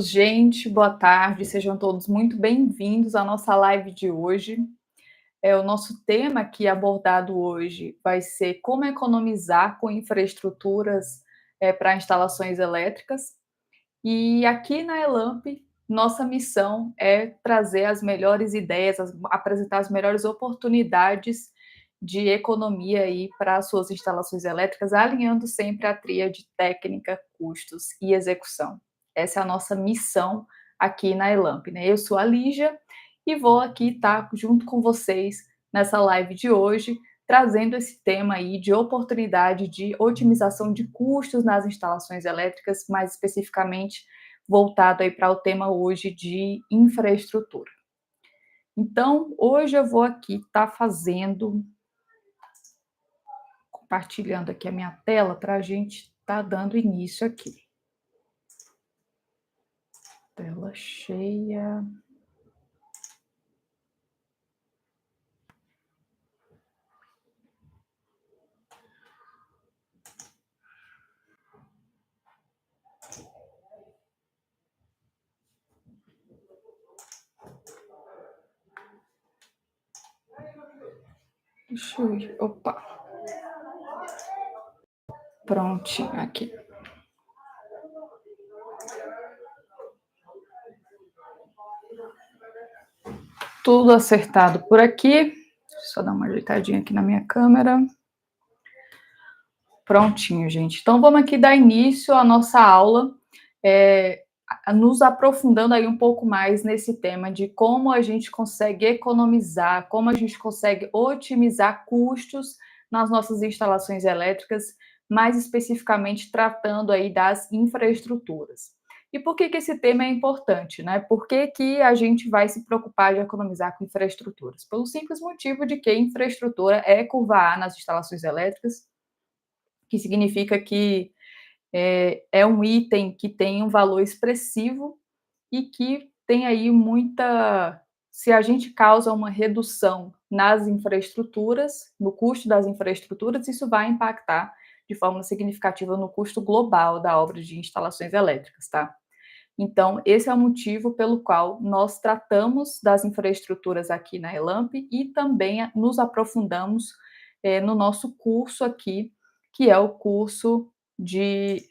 Gente, boa tarde, sejam todos muito bem-vindos à nossa live de hoje. O nosso tema aqui abordado hoje vai ser como economizar com infraestruturas para instalações elétricas. E aqui na Elamp, nossa missão é trazer as melhores ideias, apresentar as melhores oportunidades de economia aí para as suas instalações elétricas, alinhando sempre a tríade técnica, custos e execução. Essa é a nossa missão aqui na Elamp, né? Eu sou a Lígia e vou aqui estar junto com vocês nessa live de hoje, trazendo esse tema aí de oportunidade de otimização de custos nas instalações elétricas, mais especificamente voltado aí para o tema hoje de infraestrutura. Então, hoje eu vou aqui estar compartilhando aqui a minha tela para a gente estar dando início aqui. Tela cheia. Deixa eu ir. Opa! Prontinho aqui. Tudo acertado por aqui. Deixa eu só dar uma ajeitadinha aqui na minha câmera. Prontinho, gente. Então vamos aqui dar início à nossa aula, nos aprofundando aí um pouco mais nesse tema de como a gente consegue economizar, como a gente consegue otimizar custos nas nossas instalações elétricas, mais especificamente tratando aí das infraestruturas. E por que esse tema é importante, né? Por que a gente vai se preocupar de economizar com infraestruturas? Pelo simples motivo de que infraestrutura é curva A nas instalações elétricas, que significa que é um item que tem um valor expressivo e que tem aí muita. Se a gente causa uma redução nas infraestruturas, no custo das infraestruturas, isso vai impactar de forma significativa no custo global da obra de instalações elétricas, tá? Então, esse é o motivo pelo qual nós tratamos das infraestruturas aqui na Elamp e também nos aprofundamos no nosso curso aqui, que é o curso de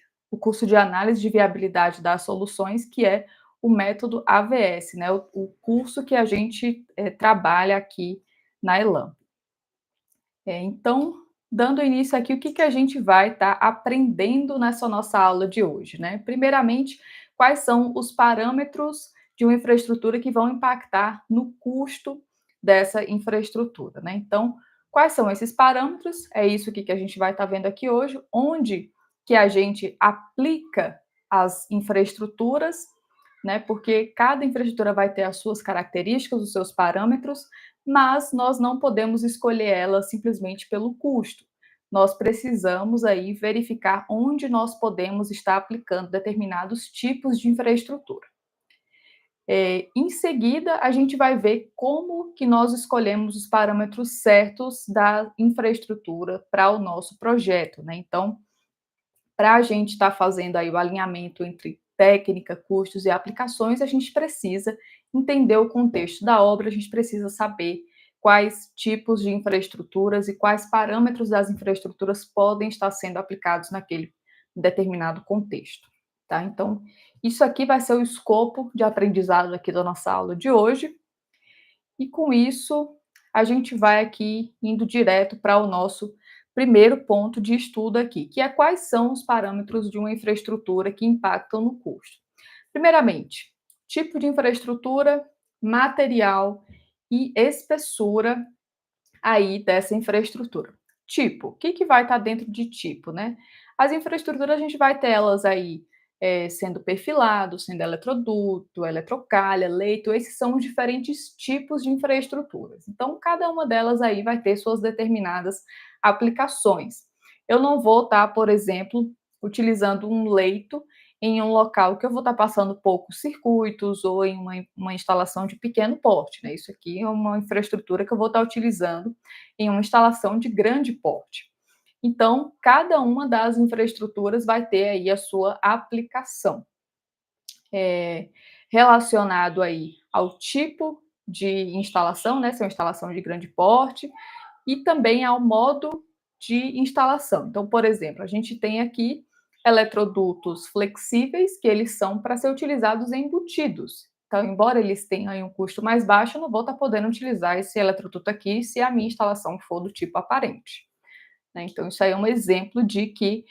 análise de viabilidade das soluções, que é o método AVS, né? O curso que a gente trabalha aqui na Elamp. Então, dando início aqui, o que a gente vai estar aprendendo nessa nossa aula de hoje, né? Primeiramente, quais são os parâmetros de uma infraestrutura que vão impactar no custo dessa infraestrutura, né? Então, quais são esses parâmetros? É isso que a gente vai estar vendo aqui hoje, onde que a gente aplica as infraestruturas, né? Porque cada infraestrutura vai ter as suas características, os seus parâmetros, mas nós não podemos escolher ela simplesmente pelo custo. Nós precisamos aí verificar onde nós podemos estar aplicando determinados tipos de infraestrutura. Em seguida, a gente vai ver como que nós escolhemos os parâmetros certos da infraestrutura para o nosso projeto, né? Então, para a gente estar fazendo aí o alinhamento entre técnica, custos e aplicações, a gente precisa entender o contexto da obra, a gente precisa saber quais tipos de infraestruturas e quais parâmetros das infraestruturas podem estar sendo aplicados naquele determinado contexto, tá? Então, isso aqui vai ser o escopo de aprendizado aqui da nossa aula de hoje. E com isso, a gente vai aqui indo direto para o nosso primeiro ponto de estudo aqui, que é quais são os parâmetros de uma infraestrutura que impactam no custo. Primeiramente, tipo de infraestrutura, material e espessura aí dessa infraestrutura. Tipo, o que vai estar dentro de tipo, né? As infraestruturas a gente vai ter elas aí sendo perfilado, sendo eletroduto, eletrocalha, leito, esses são os diferentes tipos de infraestruturas. Então, cada uma delas aí vai ter suas determinadas aplicações. Eu não vou estar, por exemplo, utilizando um leito em um local que eu vou estar passando poucos circuitos ou em uma instalação de pequeno porte, né? Isso aqui é uma infraestrutura que eu vou estar utilizando em uma instalação de grande porte. Então, cada uma das infraestruturas vai ter aí a sua aplicação. é, relacionado aí ao tipo de instalação, né, se é uma instalação de grande porte, e também ao modo de instalação. Então, por exemplo, a gente tem aqui eletrodutos flexíveis, que eles são para ser utilizados embutidos. Então, embora eles tenham aí um custo mais baixo, eu não vou estar podendo utilizar esse eletroduto aqui se a minha instalação for do tipo aparente, né? Então, isso aí é um exemplo de que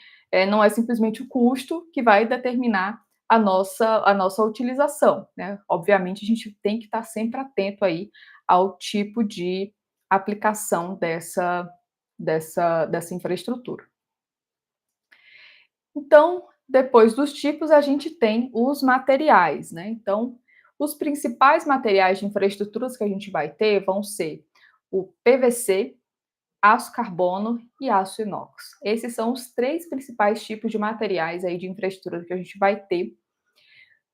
não é simplesmente o custo que vai determinar a nossa utilização, né? Obviamente, a gente tem que estar sempre atento aí ao tipo de aplicação dessa infraestrutura. Então, depois dos tipos, a gente tem os materiais, né? Então, os principais materiais de infraestruturas que a gente vai ter vão ser o PVC, aço carbono e aço inox. Esses são os três principais tipos de materiais aí de infraestrutura que a gente vai ter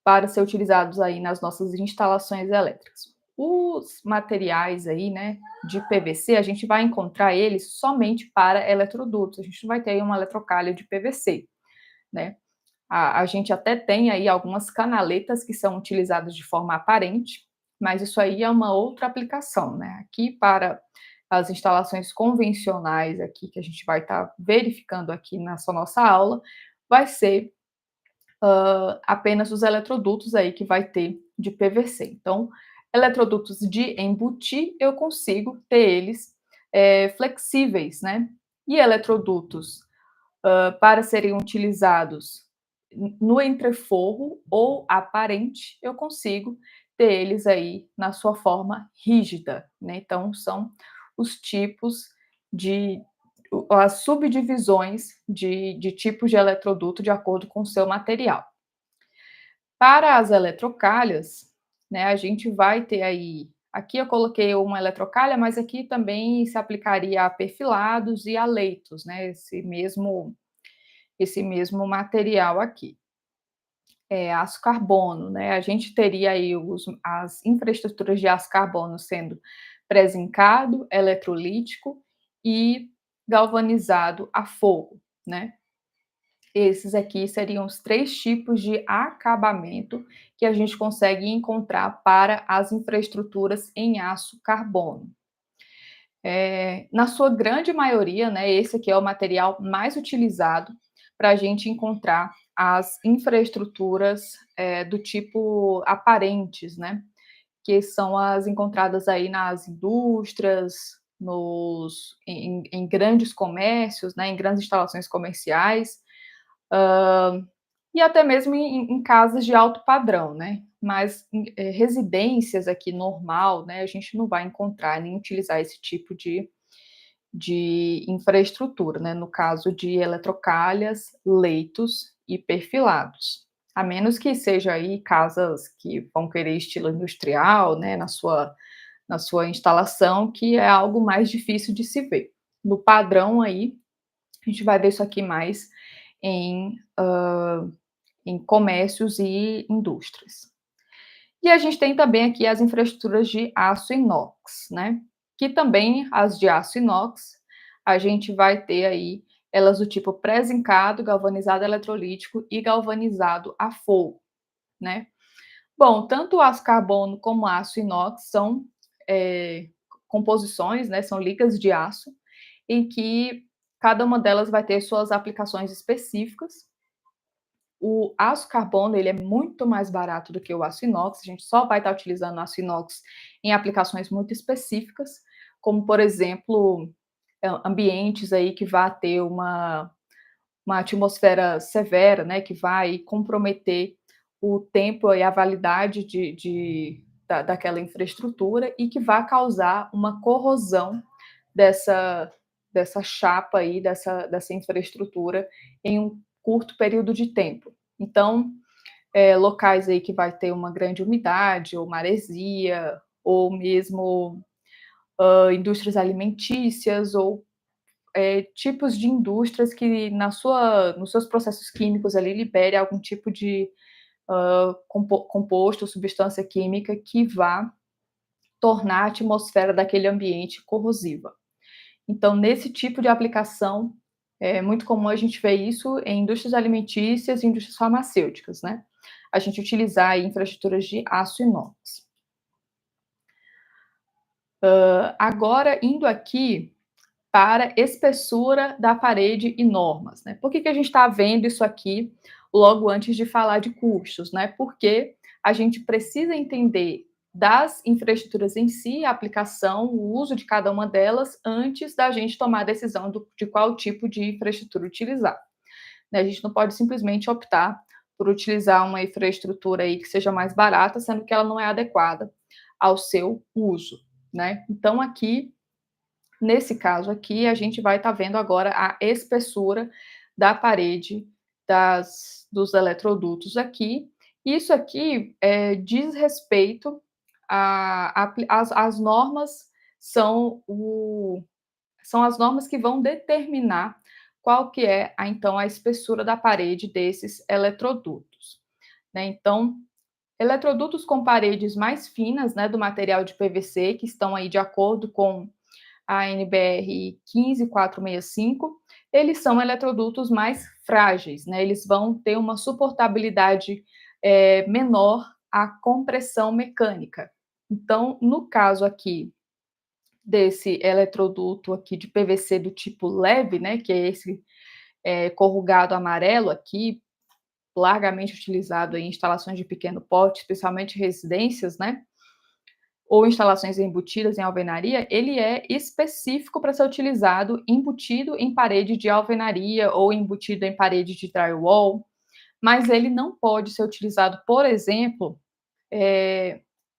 para ser utilizados aí nas nossas instalações elétricas. Os materiais aí, né, de PVC, a gente vai encontrar eles somente para eletrodutos. A gente não vai ter aí uma eletrocalha de PVC, né? A gente até tem aí algumas canaletas que são utilizadas de forma aparente, mas isso aí é uma outra aplicação, né? Aqui para as instalações convencionais aqui que a gente vai estar verificando aqui nessa nossa aula, vai ser apenas os eletrodutos aí que vai ter de PVC. Então, eletrodutos de embutir, eu consigo ter eles flexíveis, né? E eletrodutos para serem utilizados no entreforro ou aparente, eu consigo ter eles aí na sua forma rígida, né? Então, são os tipos de as subdivisões de tipos de eletroduto de acordo com o seu material. Para as eletrocalhas, né, a gente vai ter aí. Aqui eu coloquei uma eletrocalha, mas aqui também se aplicaria a perfilados e a leitos, né? Esse mesmo material aqui. Aço carbono, né? A gente teria aí as infraestruturas de aço carbono sendo pré-zincado, eletrolítico e galvanizado a fogo, né? Esses aqui seriam os três tipos de acabamento que a gente consegue encontrar para as infraestruturas em aço carbono. Na sua grande maioria, né, esse aqui é o material mais utilizado para a gente encontrar as infraestruturas do tipo aparentes, né, que são as encontradas aí nas indústrias, em grandes comércios, né, em grandes instalações comerciais, e até mesmo em casas de alto padrão, né? Mas residências aqui normal, né? A gente não vai encontrar nem utilizar esse tipo de infraestrutura, né? No caso de eletrocalhas, leitos e perfilados. A menos que seja aí casas que vão querer estilo industrial, né? Na sua instalação, que é algo mais difícil de se ver. No padrão aí, a gente vai ver isso aqui mais em em comércios e indústrias. E a gente tem também aqui as infraestruturas de aço inox, né? Que também as de aço inox, a gente vai ter aí elas do tipo pré-zincado, galvanizado eletrolítico e galvanizado a fogo, né? Bom, tanto o aço carbono como o aço inox são composições, né? São ligas de aço em que cada uma delas vai ter suas aplicações específicas. O aço carbono, ele é muito mais barato do que o aço inox, a gente só vai estar utilizando o aço inox em aplicações muito específicas, como, por exemplo, ambientes aí que vá ter uma atmosfera severa, né, que vai comprometer o tempo e a validade daquela infraestrutura e que vai causar uma corrosão dessa, dessa chapa aí, dessa infraestrutura em um curto período de tempo. Então, locais aí que vai ter uma grande umidade ou maresia, ou mesmo indústrias alimentícias ou tipos de indústrias que nos seus processos químicos ali libere algum tipo de composto ou substância química que vá tornar a atmosfera daquele ambiente corrosiva. Então, nesse tipo de aplicação, é muito comum a gente ver isso em indústrias alimentícias e indústrias farmacêuticas, né? a gente utilizar aí infraestruturas de aço inox. Agora, indo aqui para espessura da parede e normas, né? Por que a gente está vendo isso aqui logo antes de falar de custos, né? Porque a gente precisa entender das infraestruturas em si, a aplicação, o uso de cada uma delas, antes da gente tomar a decisão de qual tipo de infraestrutura utilizar, né? A gente não pode simplesmente optar por utilizar uma infraestrutura aí que seja mais barata, sendo que ela não é adequada ao seu uso, né? Então, aqui, nesse caso aqui, a gente vai estar vendo agora a espessura da parede dos eletrodutos aqui. Isso aqui diz respeito às normas, são as normas que vão determinar qual que é, então, a espessura da parede desses eletrodutos, né? Então, eletrodutos com paredes mais finas, né, do material de PVC, que estão aí de acordo com a NBR 15465, eles são eletrodutos mais frágeis, né? Eles vão ter uma suportabilidade menor à compressão mecânica. Então, no caso aqui desse eletroduto aqui de PVC do tipo leve, né, que é esse corrugado amarelo aqui, largamente utilizado em instalações de pequeno porte, especialmente residências, né, ou instalações embutidas em alvenaria, ele é específico para ser utilizado embutido em parede de alvenaria ou embutido em parede de drywall, mas ele não pode ser utilizado, por exemplo,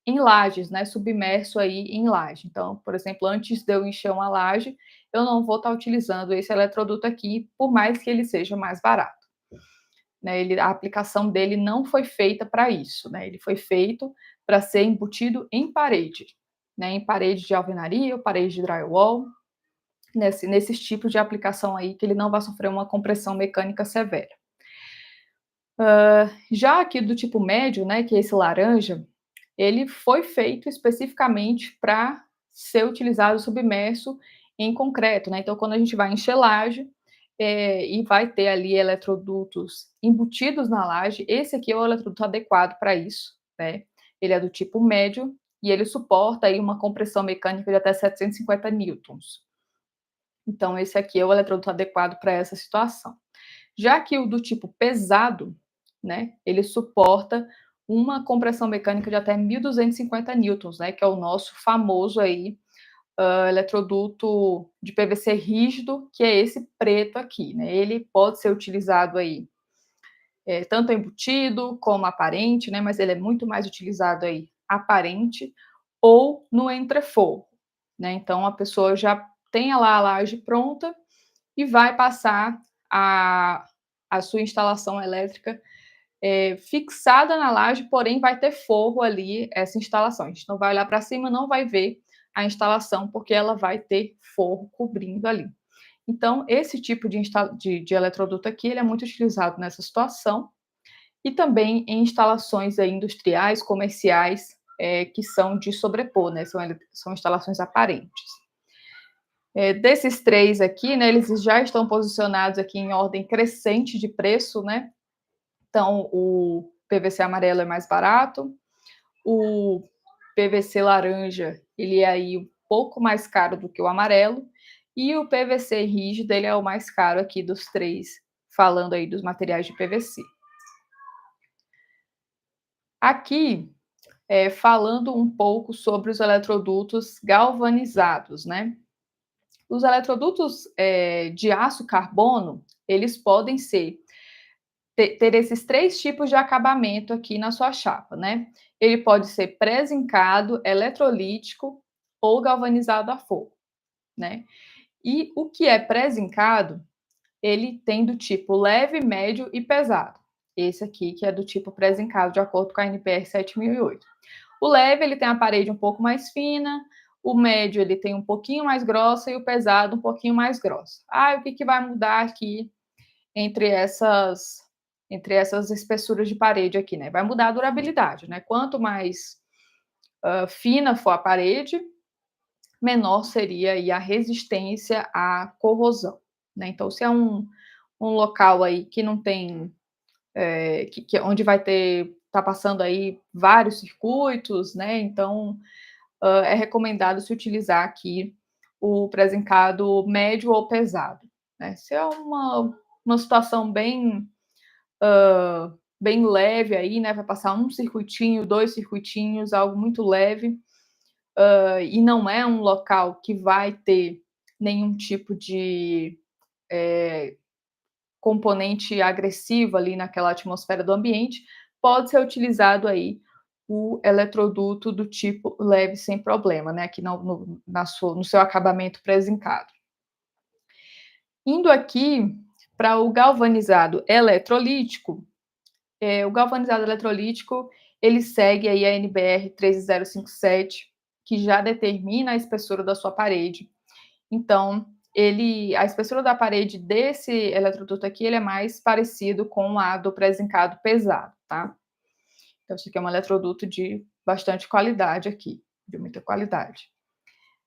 em lajes, né, submerso aí em laje. Então, por exemplo, antes de eu encher uma laje, eu não vou estar utilizando esse eletroduto aqui, por mais que ele seja mais barato, né? A aplicação dele não foi feita para isso, né? Ele foi feito para ser embutido em parede, né? Em parede de alvenaria ou parede de drywall, nesses tipos de aplicação aí que ele não vai sofrer uma compressão mecânica severa. Já aqui do tipo médio, né, que é esse laranja, ele foi feito especificamente para ser utilizado submerso em concreto, né? Então, quando a gente vai encher laje, e vai ter ali eletrodutos embutidos na laje, esse aqui é o eletroduto adequado para isso, né? Ele é do tipo médio e ele suporta aí uma compressão mecânica de até 750 newtons. Então, esse aqui é o eletroduto adequado para essa situação. Já que o do tipo pesado, né, ele suporta uma compressão mecânica de até 1.250 newtons, né, que é o nosso famoso aí, eletroduto de PVC rígido, que é esse preto aqui, né? Ele pode ser utilizado aí, tanto embutido como aparente, né? Mas ele é muito mais utilizado aí aparente ou no entreforro, né? Então a pessoa já tem lá a laje pronta e vai passar a sua instalação elétrica fixada na laje, porém vai ter forro ali, essa instalação. A gente não vai olhar para cima, não vai ver a instalação, porque ela vai ter forro cobrindo ali. Então, esse tipo de eletroduto aqui, ele é muito utilizado nessa situação e também em instalações aí, industriais, comerciais, que são de sobrepor, né? São instalações aparentes. Desses três aqui, né, eles já estão posicionados aqui em ordem crescente de preço, né? Então, o PVC amarelo é mais barato, o PVC laranja, ele é aí um pouco mais caro do que o amarelo, e o PVC rígido, ele é o mais caro aqui dos três, falando aí dos materiais de PVC. Aqui, falando um pouco sobre os eletrodutos galvanizados, né? Os eletrodutos de aço carbono, eles podem ter esses três tipos de acabamento aqui na sua chapa, né? Ele pode ser pré-zincado, eletrolítico ou galvanizado a fogo, né? E o que é pré-zincado, ele tem do tipo leve, médio e pesado. Esse aqui que é do tipo pré-zincado, de acordo com a NPR 7008. O leve, ele tem a parede um pouco mais fina, o médio ele tem um pouquinho mais grossa e o pesado um pouquinho mais grossa. O que vai mudar aqui entre essas espessuras de parede aqui, né? Vai mudar a durabilidade, né? Quanto mais fina for a parede, menor seria aí a resistência à corrosão, né? Então, se é um local aí que não tem, onde vai ter tá passando aí vários circuitos, né, então, é recomendado se utilizar aqui o pré-zincado médio ou pesado, né. Se é uma situação bem leve aí, né, vai passar um circuitinho, 2 circuitinhos, algo muito leve, e não é um local que vai ter nenhum tipo de, componente agressivo ali naquela atmosfera do ambiente, pode ser utilizado aí o eletroduto do tipo leve sem problema, né, aqui no seu acabamento pré-zincado. Indo aqui para o galvanizado eletrolítico, o galvanizado eletrolítico, ele segue aí a NBR 13057, que já determina a espessura da sua parede. Então, a espessura da parede desse eletroduto aqui, ele é mais parecido com a do pré-zincado pesado, tá? Então, isso aqui é um eletroduto de bastante qualidade aqui, de muita qualidade.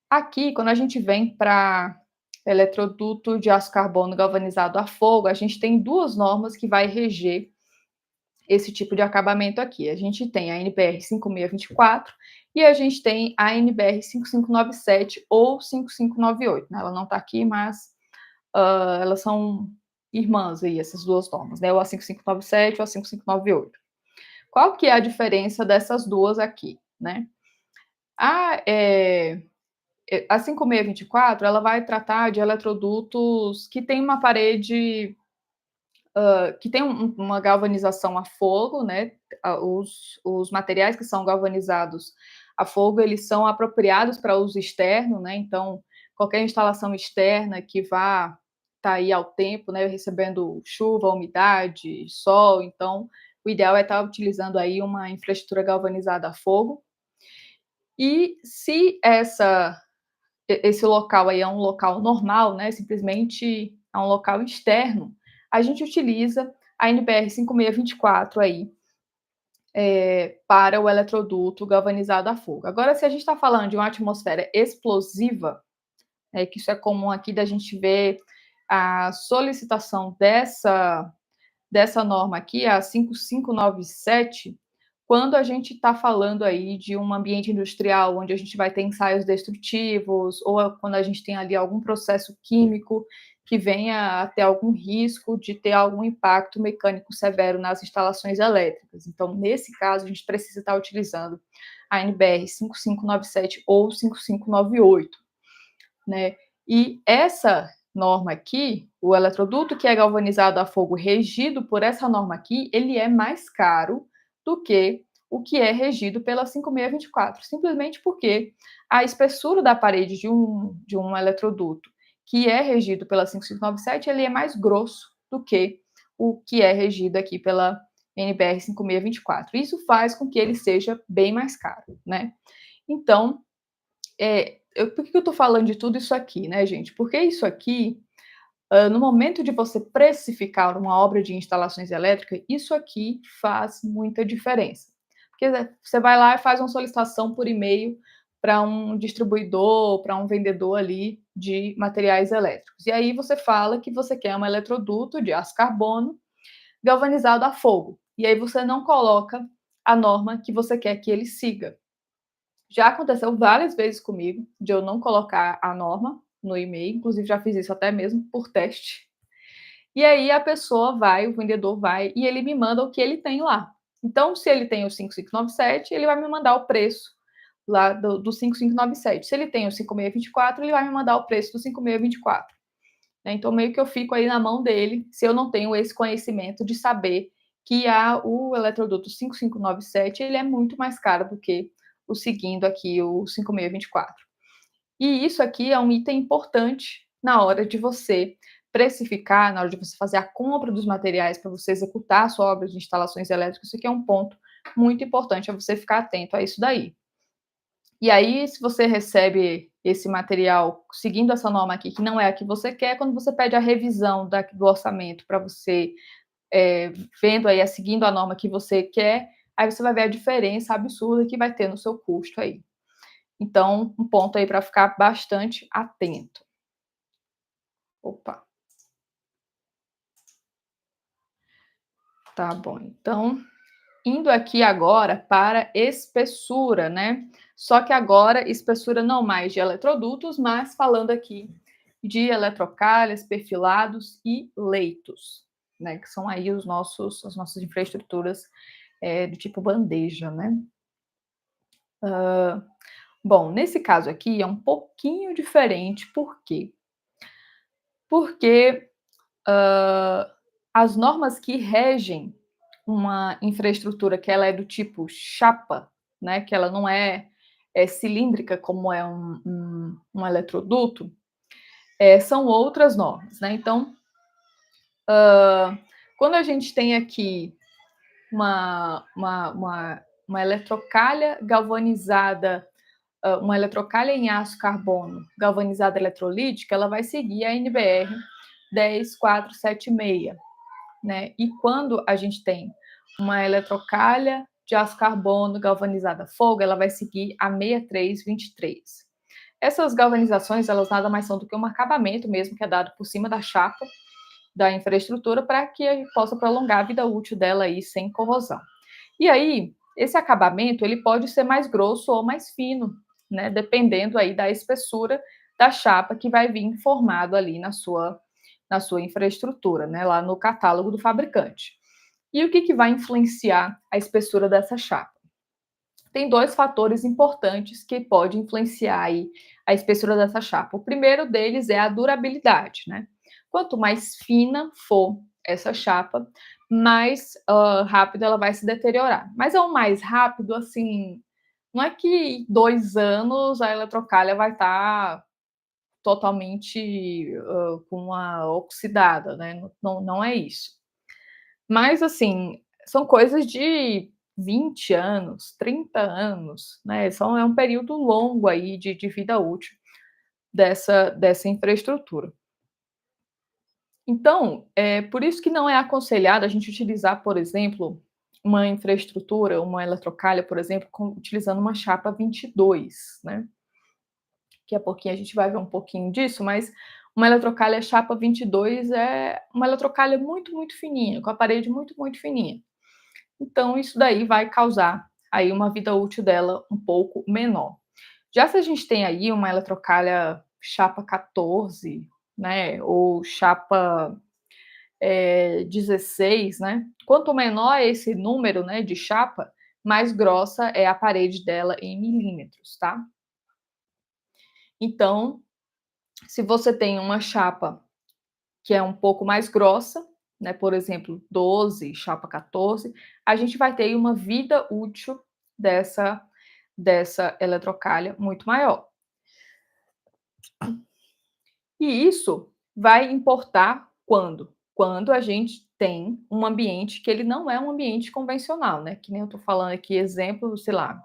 Aqui, quando a gente vem para eletroduto de aço carbono galvanizado a fogo, a gente tem duas normas que vai reger esse tipo de acabamento aqui. A gente tem a NBR 5624 e a gente tem a NBR 5597 ou 5598, né? Ela não está aqui, mas elas são irmãs aí, essas duas normas, né? Ou a 5597 ou a 5598. Qual que é a diferença dessas duas aqui, né? A, a 5624, ela vai tratar de eletrodutos que têm uma parede que tem uma galvanização a fogo, né? Os materiais que são galvanizados a fogo, eles são apropriados para uso externo, né? Então, qualquer instalação externa que vá estar aí ao tempo, né? Recebendo chuva, umidade, sol, então o ideal é estar utilizando aí uma infraestrutura galvanizada a fogo. E se esse local aí é um local normal, né, simplesmente é um local externo, a gente utiliza a NBR 5624 aí, para o eletroduto galvanizado a fogo. Agora, se a gente está falando de uma atmosfera explosiva, que isso é comum aqui da gente ver a solicitação dessa norma aqui, a 5597, quando a gente está falando aí de um ambiente industrial onde a gente vai ter ensaios destrutivos, ou quando a gente tem ali algum processo químico que venha a ter algum risco de ter algum impacto mecânico severo nas instalações elétricas. Então, nesse caso, a gente precisa estar utilizando a NBR 5597 ou 5598, né? E essa norma aqui, o eletroduto que é galvanizado a fogo regido por essa norma aqui, ele é mais caro do que o que é regido pela 5624, simplesmente porque a espessura da parede de um eletroduto que é regido pela 5597, ele é mais grosso do que o que é regido aqui pela NBR 5624. Isso faz com que ele seja bem mais caro, né? Então, por que eu estou falando de tudo isso aqui, né, gente? Porque isso aqui, no momento de você precificar uma obra de instalações elétricas, isso aqui faz muita diferença. Porque você vai lá e faz uma solicitação por e-mail para um distribuidor, para um vendedor ali de materiais elétricos. E aí você fala que você quer um eletroduto de aço carbono galvanizado a fogo. E aí você não coloca a norma que você quer que ele siga. Já aconteceu várias vezes comigo de eu não colocar a norma no e-mail, inclusive já fiz isso até mesmo por teste. E aí a pessoa vai, o vendedor vai e ele me manda o que ele tem lá. Então, se ele tem o 5597, ele vai me mandar o preço lá do 5597. Se ele tem o 5624, ele vai me mandar o preço do 5624. Né? Então, meio que eu fico aí na mão dele, se eu não tenho esse conhecimento de saber que o eletroduto 5597 ele é muito mais caro do que o seguindo aqui, o 5624. E isso aqui é um item importante na hora de você precificar, na hora de você fazer a compra dos materiais para você executar a sua obra de instalações elétricas. Isso aqui é um ponto muito importante, é você ficar atento a isso daí. E aí, se você recebe esse material seguindo essa norma aqui, que não é a que você quer, quando você pede a revisão do orçamento para você, vendo aí, seguindo a norma que você quer, aí você vai ver a diferença absurda que vai ter no seu custo aí. Então, um ponto aí para ficar bastante atento. Opa, tá bom. Então, indo aqui agora para espessura, né? Só que agora espessura não mais de eletrodutos, mas falando aqui de eletrocalhas, perfilados e leitos, né? Que são aí as nossas infraestruturas do tipo bandeja, né? Bom, nesse caso aqui é um pouquinho diferente, por quê? Porque as normas que regem uma infraestrutura que ela é do tipo chapa, né, que ela não é cilíndrica como é um eletroduto, são outras normas, né? Então, quando a gente tem aqui uma eletrocalha galvanizada, uma eletrocalha em aço carbono galvanizada eletrolítica, ela vai seguir a NBR 10476, né? E quando a gente tem uma eletrocalha de aço carbono galvanizada a fogo, ela vai seguir a 6323. Essas galvanizações, elas nada mais são do que um acabamento mesmo que é dado por cima da chapa da infraestrutura para que a gente possa prolongar a vida útil dela aí sem corrosão. E aí, esse acabamento, ele pode ser mais grosso ou mais fino, né, dependendo aí da espessura da chapa que vai vir formado ali na sua infraestrutura, né, lá no catálogo do fabricante. E o que vai influenciar a espessura dessa chapa? Tem dois fatores importantes que podem influenciar aí a espessura dessa chapa. O primeiro deles é a durabilidade, né? Quanto mais fina for essa chapa, mais rápido ela vai se deteriorar. Mas é o mais rápido, assim, não é que em 2 anos a eletrocalha vai estar totalmente com uma oxidada, né? Não, não é isso. Mas, assim, são coisas de 20 anos, 30 anos, né? É um período longo aí de vida útil dessa infraestrutura. Então, é por isso que não é aconselhado a gente utilizar, por exemplo, uma infraestrutura, uma eletrocalha, por exemplo, utilizando uma chapa 22, né? Daqui a pouquinho a gente vai ver um pouquinho disso, mas uma eletrocalha chapa 22 é uma eletrocalha muito, muito fininha, com a parede muito, muito fininha. Então, isso daí vai causar aí uma vida útil dela um pouco menor. Já se a gente tem aí uma eletrocalha chapa 14, né, ou chapa 16, né, quanto menor é esse número, né, de chapa, mais grossa é a parede dela em milímetros, tá? Então, se você tem uma chapa que é um pouco mais grossa, né, por exemplo, 12, chapa 14, a gente vai ter uma vida útil dessa eletrocalha muito maior. E isso vai importar quando? Quando a gente tem um ambiente que ele não é um ambiente convencional, né? Que nem eu estou falando aqui, exemplo, sei lá,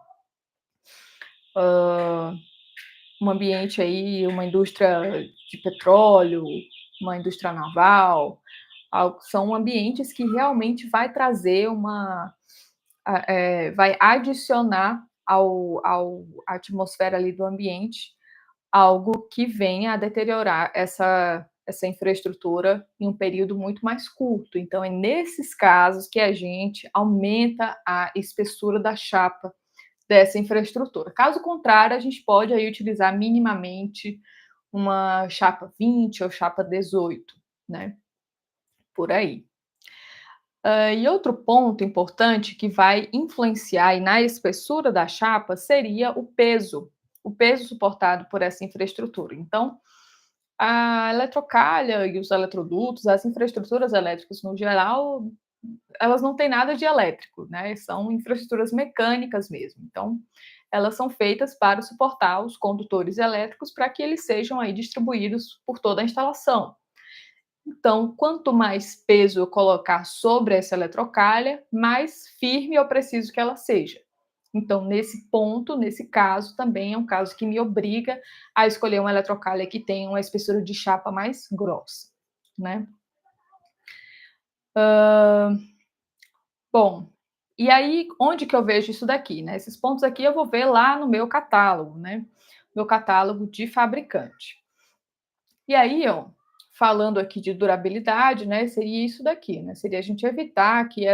um ambiente aí, uma indústria de petróleo, uma indústria naval, são ambientes que realmente vai trazer vai adicionar à atmosfera ali do ambiente algo que venha a deteriorar essa infraestrutura em um período muito mais curto. Então, é nesses casos que a gente aumenta a espessura da chapa dessa infraestrutura. Caso contrário, a gente pode aí utilizar minimamente uma chapa 20 ou chapa 18, né? Por aí. E outro ponto importante que vai influenciar aí na espessura da chapa seria o peso suportado por essa infraestrutura. Então, a eletrocalha e os eletrodutos, as infraestruturas elétricas no geral, elas não têm nada de elétrico, né? São infraestruturas mecânicas mesmo. Então, elas são feitas para suportar os condutores elétricos para que eles sejam aí distribuídos por toda a instalação. Então, quanto mais peso eu colocar sobre essa eletrocalha, mais firme eu preciso que ela seja. Então, nesse ponto, nesse caso, também é um caso que me obriga a escolher uma eletrocalha que tenha uma espessura de chapa mais grossa, né? Bom, e aí onde que eu vejo isso daqui, né? Esses pontos aqui eu vou ver lá no meu catálogo, né? Meu catálogo de fabricante. E aí, ó, falando aqui de durabilidade, né, seria isso daqui, né? Seria a gente evitar que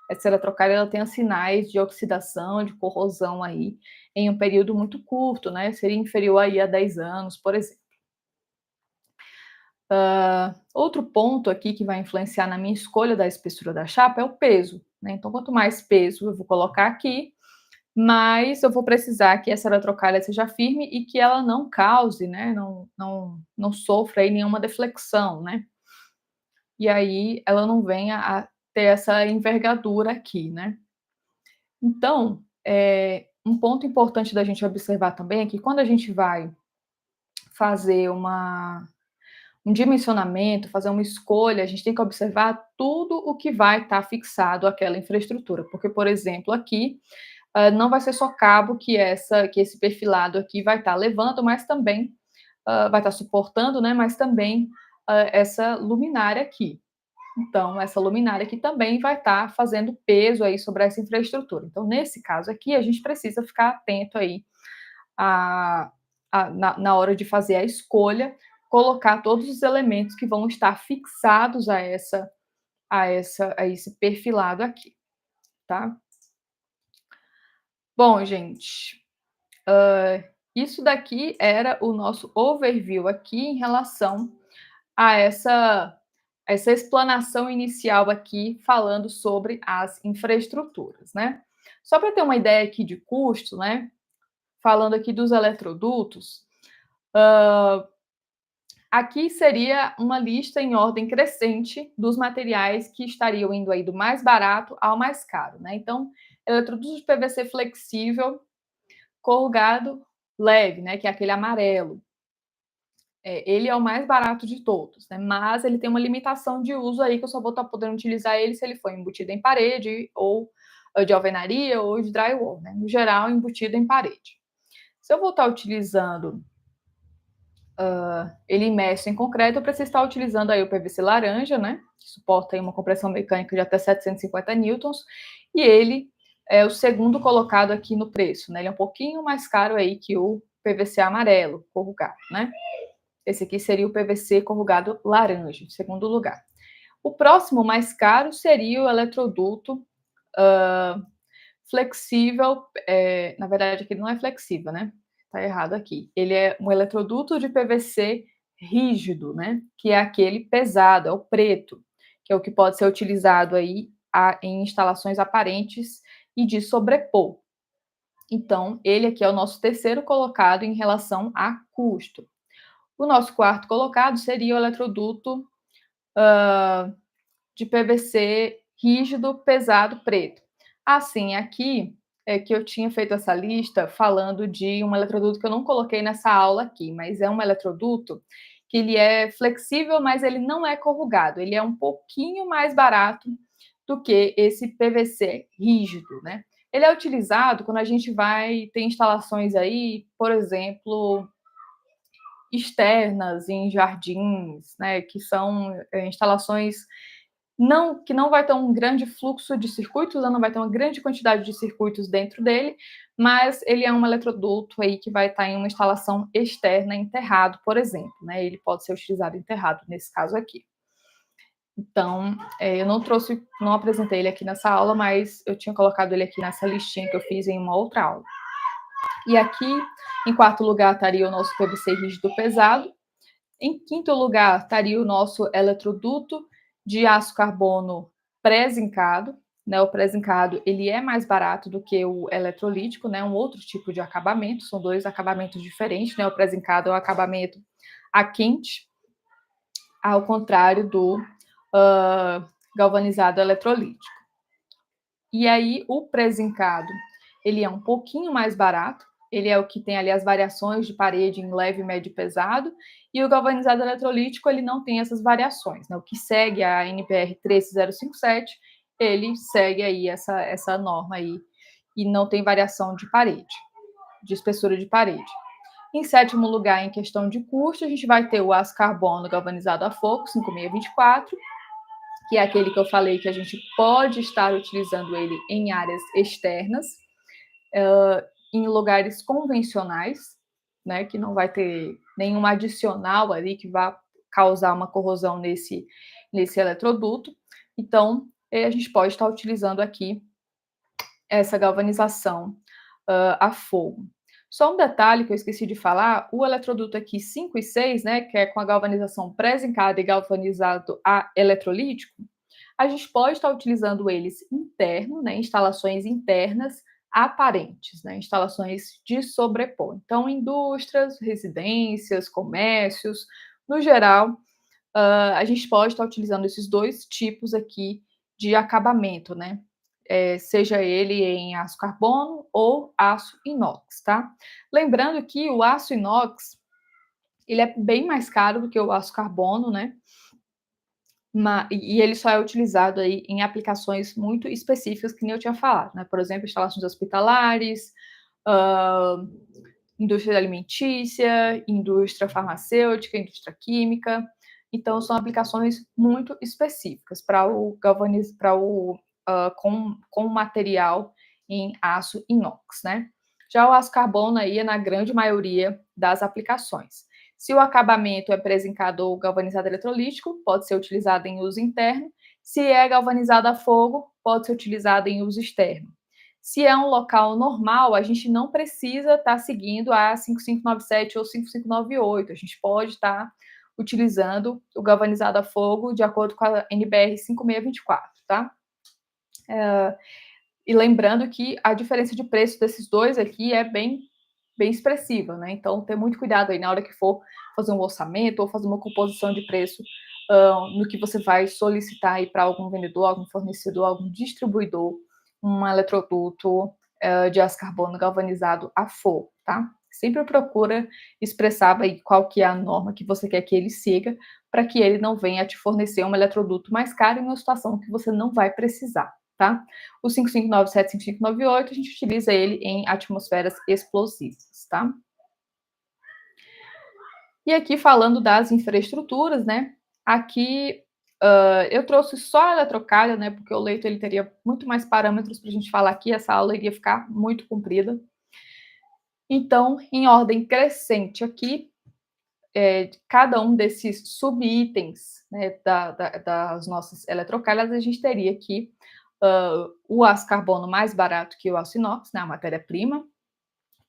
essa eletrocária ela tenha sinais de oxidação, de corrosão aí, em um período muito curto, né? Seria inferior aí a 10 anos, por exemplo. Outro ponto aqui que vai influenciar na minha escolha da espessura da chapa é o peso, né? Então, quanto mais peso eu vou colocar aqui, mais eu vou precisar que essa eletrocária seja firme e que ela não cause, né? Não sofra aí nenhuma deflexão, né? E aí ela não venha a ter essa envergadura aqui, né? Então, um ponto importante da gente observar também é que quando a gente vai fazer um dimensionamento, fazer uma escolha, a gente tem que observar tudo o que vai estar fixado àquela infraestrutura, porque, por exemplo, aqui não vai ser só cabo que esse perfilado aqui vai estar levando, mas também vai estar suportando, né? Mas também essa luminária aqui. Então, essa luminária aqui também vai estar fazendo peso aí sobre essa infraestrutura. Então, nesse caso aqui, a gente precisa ficar atento aí na hora de fazer a escolha, colocar todos os elementos que vão estar fixados a esse perfilado aqui, tá? Bom, gente, isso daqui era o nosso overview aqui em relação a essa explanação inicial aqui falando sobre as infraestruturas, né? Só para ter uma ideia aqui de custo, né? Falando aqui dos eletrodutos, aqui seria uma lista em ordem crescente dos materiais que estariam indo aí do mais barato ao mais caro, né? Então, eletroduto de PVC flexível, corrugado leve, né? Que é aquele amarelo. Ele é o mais barato de todos, né? Mas ele tem uma limitação de uso aí que eu só vou estar podendo utilizar ele se ele for embutido em parede ou de alvenaria ou de drywall, né? No geral, embutido em parede. Se eu vou estar utilizando ele imerso em concreto, eu preciso estar utilizando aí o PVC laranja, né? Que suporta aí uma compressão mecânica de até 750 newtons, e ele é o segundo colocado aqui no preço, né? Ele é um pouquinho mais caro aí que o PVC amarelo corrugado, né? Esse aqui seria o PVC corrugado laranja, em segundo lugar. O próximo mais caro seria o eletroduto flexível, na verdade aqui não é flexível, né? Tá errado aqui. Ele é um eletroduto de PVC rígido, né? Que é aquele pesado, é o preto, que é o que pode ser utilizado aí em instalações aparentes e de sobrepor. Então, ele aqui é o nosso terceiro colocado em relação a custo. O nosso quarto colocado seria o eletroduto de PVC rígido, pesado, preto. Assim, aqui é que eu tinha feito essa lista falando de um eletroduto que eu não coloquei nessa aula aqui, mas é um eletroduto que ele é flexível, mas ele não é corrugado. Ele é um pouquinho mais barato do que esse PVC rígido, né? Ele é utilizado quando a gente vai ter instalações aí, por exemplo, externas em jardins, né, que são instalações que não vai ter um grande fluxo de circuitos, não vai ter uma grande quantidade de circuitos dentro dele, mas ele é um eletroduto aí que vai estar em uma instalação externa enterrado, por exemplo, né? Ele pode ser utilizado enterrado nesse caso aqui. Então, eu não apresentei ele aqui nessa aula, mas eu tinha colocado ele aqui nessa listinha que eu fiz em uma outra aula. E aqui, em quarto lugar, estaria o nosso PVC rígido pesado. Em quinto lugar, estaria o nosso eletroduto de aço carbono pré-zincado, né? O pré-zincado, ele é mais barato do que o eletrolítico, né? Um outro tipo de acabamento, são dois acabamentos diferentes, né? O pré-zincado é o acabamento a quente, ao contrário do galvanizado eletrolítico. E aí, o pré-zincado, ele é um pouquinho mais barato, ele é o que tem ali as variações de parede em leve, médio e pesado, e o galvanizado eletrolítico, ele não tem essas variações, né? O que segue a NBR 13057, ele segue aí essa norma aí, e não tem variação de parede, de espessura de parede. Em sétimo lugar, em questão de custo, a gente vai ter o aço carbono galvanizado a fogo, 5624, que é aquele que eu falei que a gente pode estar utilizando ele em áreas externas, em lugares convencionais, né, que não vai ter nenhum adicional ali que vá causar uma corrosão nesse eletroduto. Então, e a gente pode estar utilizando aqui essa galvanização a fogo. Só um detalhe que eu esqueci de falar, o eletroduto aqui 5 e 6, né, que é com a galvanização pré-zincada e galvanizado a eletrolítico, a gente pode estar utilizando eles interno, né, instalações internas aparentes, né, instalações de sobrepor. Então, indústrias, residências, comércios, no geral, a gente pode estar utilizando esses dois tipos aqui de acabamento, né? Seja ele em aço carbono ou aço inox, tá? Lembrando que o aço inox ele é bem mais caro do que o aço carbono, né? E ele só é utilizado aí em aplicações muito específicas, que nem eu tinha falado, né? Por exemplo, instalações hospitalares, uh, indústria alimentícia, indústria farmacêutica, indústria química. Então, são aplicações muito específicas para o com material em aço inox, né? Já o aço carbono aí é na grande maioria das aplicações. Se o acabamento é pré-zincado ou galvanizado eletrolítico, pode ser utilizado em uso interno. Se é galvanizado a fogo, pode ser utilizado em uso externo. Se é um local normal, a gente não precisa estar seguindo a 5597 ou 5598. A gente pode estar utilizando o galvanizado a fogo de acordo com a NBR 5624, tá? E lembrando que a diferença de preço desses dois aqui é bem expressiva, né? Então, ter muito cuidado aí na hora que for fazer um orçamento ou fazer uma composição de preço no que você vai solicitar aí para algum vendedor, algum fornecedor, algum distribuidor, um eletroduto de aço carbono galvanizado a fogo, tá? Sempre procura expressar aí qual que é a norma que você quer que ele siga, para que ele não venha te fornecer um eletroduto mais caro em uma situação que você não vai precisar, tá? O 5597 e 5598, a gente utiliza ele em atmosferas explosivas, tá? E aqui falando das infraestruturas, né? Aqui eu trouxe só a eletrocalha, né? Porque o leito ele teria muito mais parâmetros para a gente falar aqui, essa aula iria ficar muito comprida. Então, em ordem crescente aqui, cada um desses subitens, né, das nossas eletrocalhas, a gente teria aqui o aço carbono mais barato que o aço inox, né, a matéria-prima.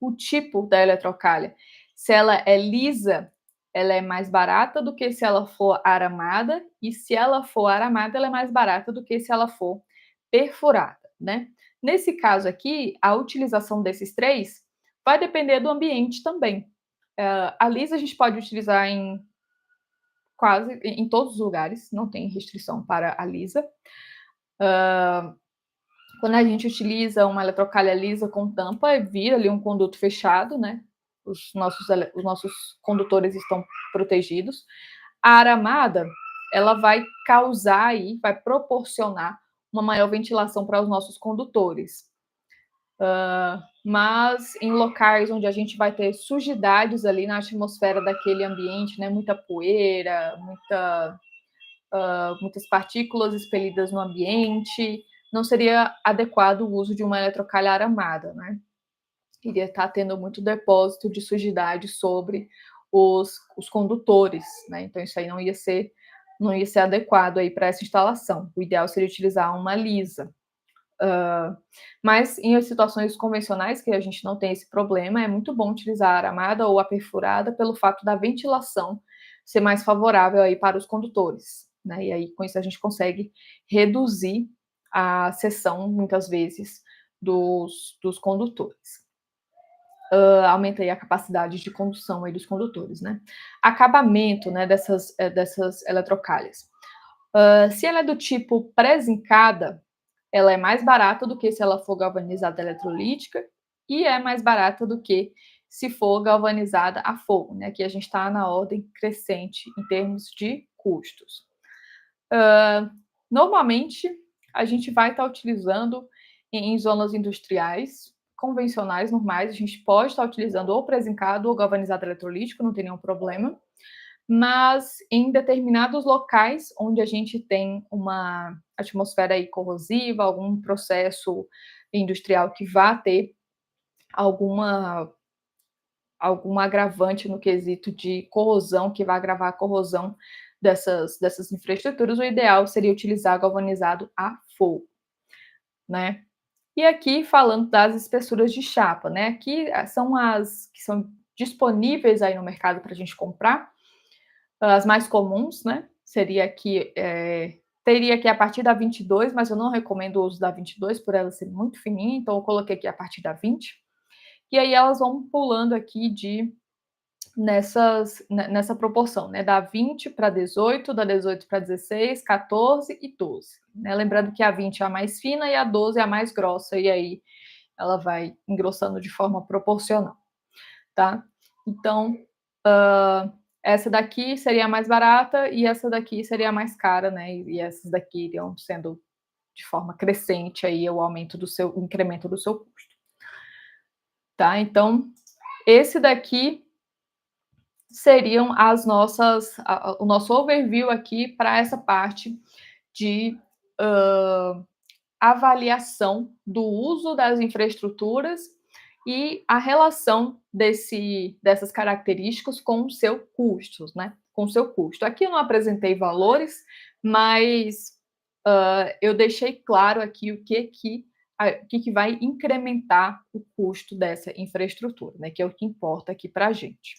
O tipo da eletrocalha, se ela é lisa, ela é mais barata do que se ela for aramada, e se ela for aramada, ela é mais barata do que se ela for perfurada, né? Nesse caso aqui, a utilização desses três vai depender do ambiente também. A lisa a gente pode utilizar em todos os lugares, não tem restrição para a lisa. Quando a gente utiliza uma eletrocalha lisa com tampa, vira ali um conduto fechado, né? Os nossos condutores estão protegidos. A aramada, ela vai causar aí, vai proporcionar uma maior ventilação para os nossos condutores. Mas em locais onde a gente vai ter sujidades ali na atmosfera daquele ambiente, né? Muita poeira, muitas partículas expelidas no ambiente, não seria adequado o uso de uma eletrocalha aramada, né? Iria estar tendo muito depósito de sujidade sobre os condutores, né? Então isso aí não ia ser adequado aí para essa instalação. O ideal seria utilizar uma lisa. Mas em situações convencionais que a gente não tem esse problema, é muito bom utilizar a aramada ou a perfurada pelo fato da ventilação ser mais favorável aí para os condutores, né? E aí com isso a gente consegue reduzir a seção, muitas vezes, dos condutores. Aumenta aí a capacidade de condução aí dos condutores, né? Acabamento, né, dessas eletrocalhas. Se ela é do tipo pré-zincada, ela é mais barata do que se ela for galvanizada eletrolítica e é mais barata do que se for galvanizada a fogo, né? Aqui a gente está na ordem crescente em termos de custos. Normalmente, a gente vai estar utilizando em zonas industriais convencionais, normais, a gente pode estar utilizando ou pré-zincado ou galvanizado eletrolítico, não tem nenhum problema. Mas em determinados locais onde a gente tem uma atmosfera aí corrosiva, algum processo industrial que vá ter algum agravante no quesito de corrosão, que vai agravar a corrosão dessas infraestruturas, o ideal seria utilizar galvanizado a fogo, né? E aqui falando das espessuras de chapa, né? Aqui são as que são disponíveis aí no mercado para a gente comprar, as mais comuns, né? Seria aqui, teria aqui a partir da 22, mas eu não recomendo o uso da 22 por ela ser muito fininha, então eu coloquei aqui a partir da 20. E aí elas vão pulando aqui nessa proporção, né? Da 20 para 18, da 18 para 16, 14 e 12. Né? Lembrando que a 20 é a mais fina e a 12 é a mais grossa, e aí ela vai engrossando de forma proporcional, tá? Então, essa daqui seria a mais barata e essa daqui seria a mais cara, né? E essas daqui iriam sendo de forma crescente aí o incremento do seu custo. Tá? Então, esse daqui seriam o nosso overview aqui para essa parte de avaliação do uso das infraestruturas e a relação dessas características com o seu custos, né? Com o seu custo. Aqui eu não apresentei valores, mas eu deixei claro aqui o que vai incrementar o custo dessa infraestrutura, né? Que é o que importa aqui para a gente.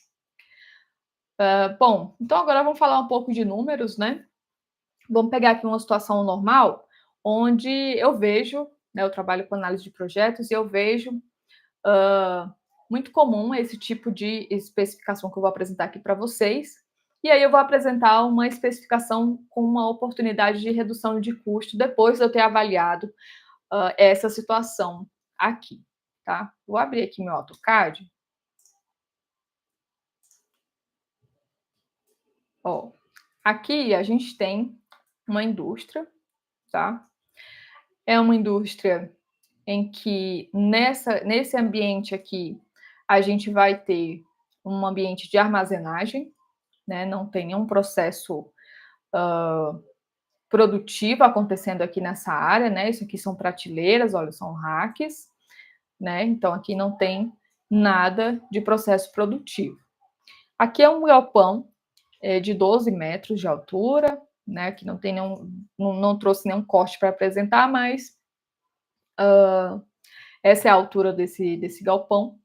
Bom, então agora vamos falar um pouco de números, né? Vamos pegar aqui uma situação normal, onde eu vejo, né, eu trabalho com análise de projetos e eu vejo muito comum esse tipo de especificação que eu vou apresentar aqui para vocês. E aí eu vou apresentar uma especificação com uma oportunidade de redução de custo depois de eu ter avaliado essa situação aqui, tá? Vou abrir aqui meu AutoCAD. Ó, aqui a gente tem uma indústria, tá? É uma indústria em que nesse ambiente aqui a gente vai ter um ambiente de armazenagem, né? Não tem nenhum processo produtivo acontecendo aqui nessa área, né? Isso aqui são prateleiras, olha, são racks, né? Então aqui não tem nada de processo produtivo. Aqui é um galpão de 12 metros de altura, né? Que não tem não trouxe nenhum corte para apresentar, mas essa é a altura desse galpão.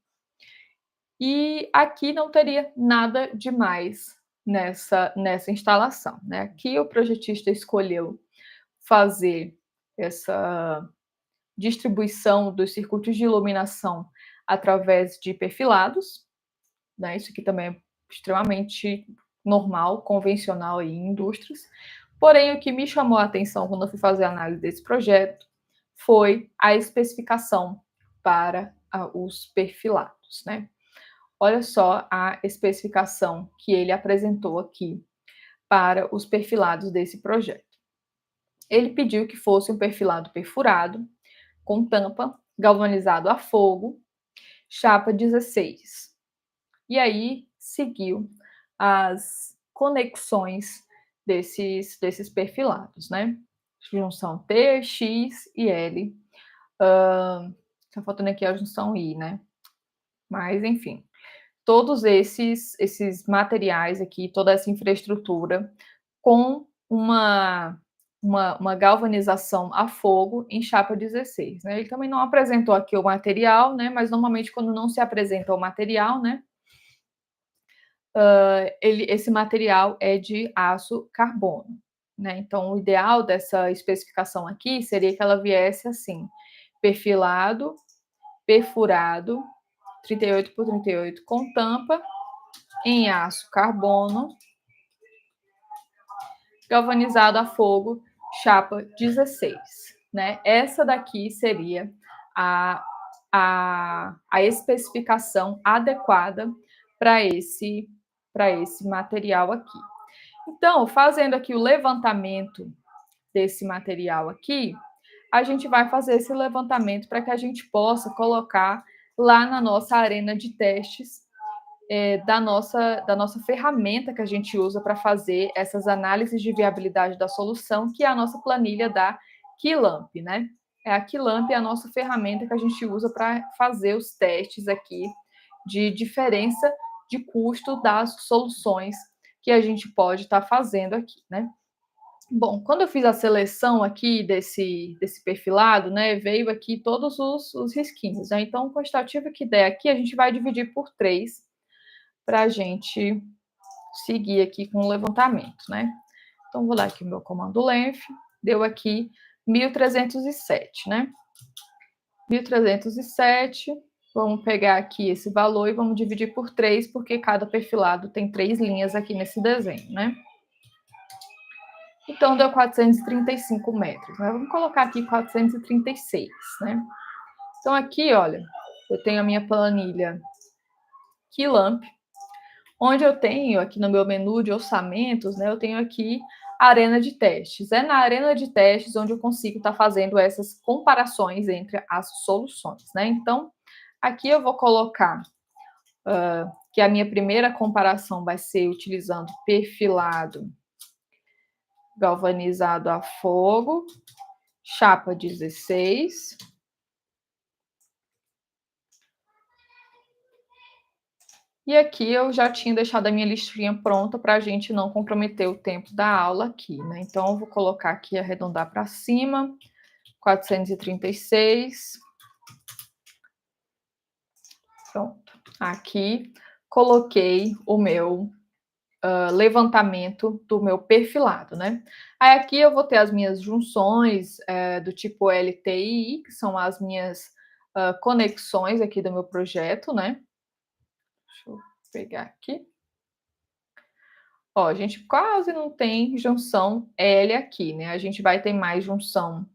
E aqui não teria nada demais nessa instalação, né? Aqui o projetista escolheu fazer essa distribuição dos circuitos de iluminação através de perfilados, né? Isso aqui também é extremamente normal, convencional em indústrias. Porém, o que me chamou a atenção quando eu fui fazer a análise desse projeto foi a especificação para os perfilados, né? Olha só a especificação que ele apresentou aqui para os perfilados desse projeto. Ele pediu que fosse um perfilado perfurado, com tampa, galvanizado a fogo, chapa 16. E aí seguiu as conexões desses perfilados, né? Junção T, X e L. Tá faltando aqui a junção I, né? Mas, enfim, todos esses materiais aqui, toda essa infraestrutura, com uma galvanização a fogo em chapa 16, né? Ele também não apresentou aqui o material, né? Mas normalmente quando não se apresenta o material, né? Esse material é de aço carbono, né? Então o ideal dessa especificação aqui seria que ela viesse assim: perfilado, perfurado, 38 por 38 com tampa, em aço carbono, galvanizado a fogo, chapa 16, né? Essa daqui seria a especificação adequada para esse material aqui. Então, fazendo aqui o levantamento desse material aqui, a gente vai fazer esse levantamento para que a gente possa colocar lá na nossa arena de testes da nossa ferramenta que a gente usa para fazer essas análises de viabilidade da solução, que é a nossa planilha da Qilamp, né? A Qilamp é a nossa ferramenta que a gente usa para fazer os testes aqui de diferença de custo das soluções que a gente pode estar fazendo aqui, né? Bom, quando eu fiz a seleção aqui desse perfilado, né, veio aqui todos os risquinhos, né, então com a estativa que der aqui, a gente vai dividir por 3 para a gente seguir aqui com o levantamento, né. Então vou dar aqui o meu comando length, deu aqui 1.307, né. 1.307, vamos pegar aqui esse valor e vamos dividir por 3, porque cada perfilado tem 3 linhas aqui nesse desenho, né. Então deu 435 metros, né? Vamos colocar aqui 436, né? Então aqui, olha, eu tenho a minha planilha Keylamp, onde eu tenho aqui no meu menu de orçamentos, né? Eu tenho aqui a arena de testes. É na arena de testes onde eu consigo estar fazendo essas comparações entre as soluções, né? Então aqui eu vou colocar que a minha primeira comparação vai ser utilizando perfilado galvanizado a fogo, chapa 16. E aqui eu já tinha deixado a minha listinha pronta para a gente não comprometer o tempo da aula aqui, né? Então eu vou colocar aqui, arredondar para cima, 436. Pronto. Aqui coloquei o meu levantamento do meu perfilado, né? Aí aqui eu vou ter as minhas junções do tipo LTI, que são as minhas conexões aqui do meu projeto, né? Deixa eu pegar aqui. Ó, a gente quase não tem junção L aqui, né? A gente vai ter mais junção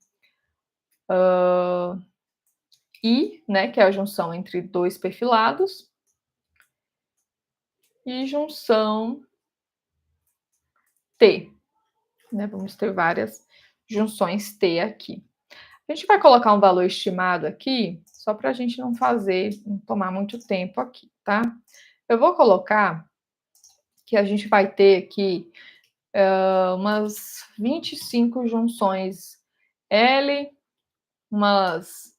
I, né? Que é a junção entre dois perfilados, e junção T, né? Vamos ter várias junções T aqui. A gente vai colocar um valor estimado aqui, só para a gente não tomar muito tempo aqui, tá? Eu vou colocar que a gente vai ter aqui umas 25 junções L, umas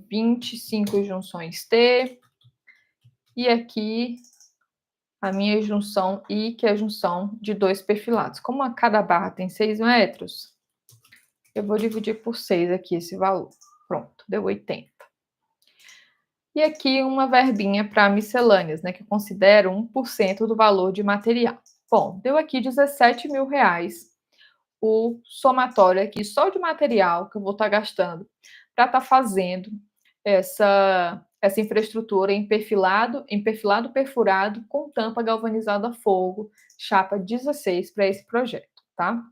25 junções T, e aqui a minha junção I, que é a junção de dois perfilados. Como a cada barra tem 6 metros, eu vou dividir por 6 aqui esse valor. Pronto, deu 80. E aqui uma verbinha para miscelâneas, né, que eu considero 1% do valor de material. Bom, deu aqui 17 mil reais o somatório aqui só de material que eu vou estar gastando para estar fazendo essa infraestrutura em perfilado perfurado com tampa galvanizada a fogo, chapa 16 para esse projeto, tá?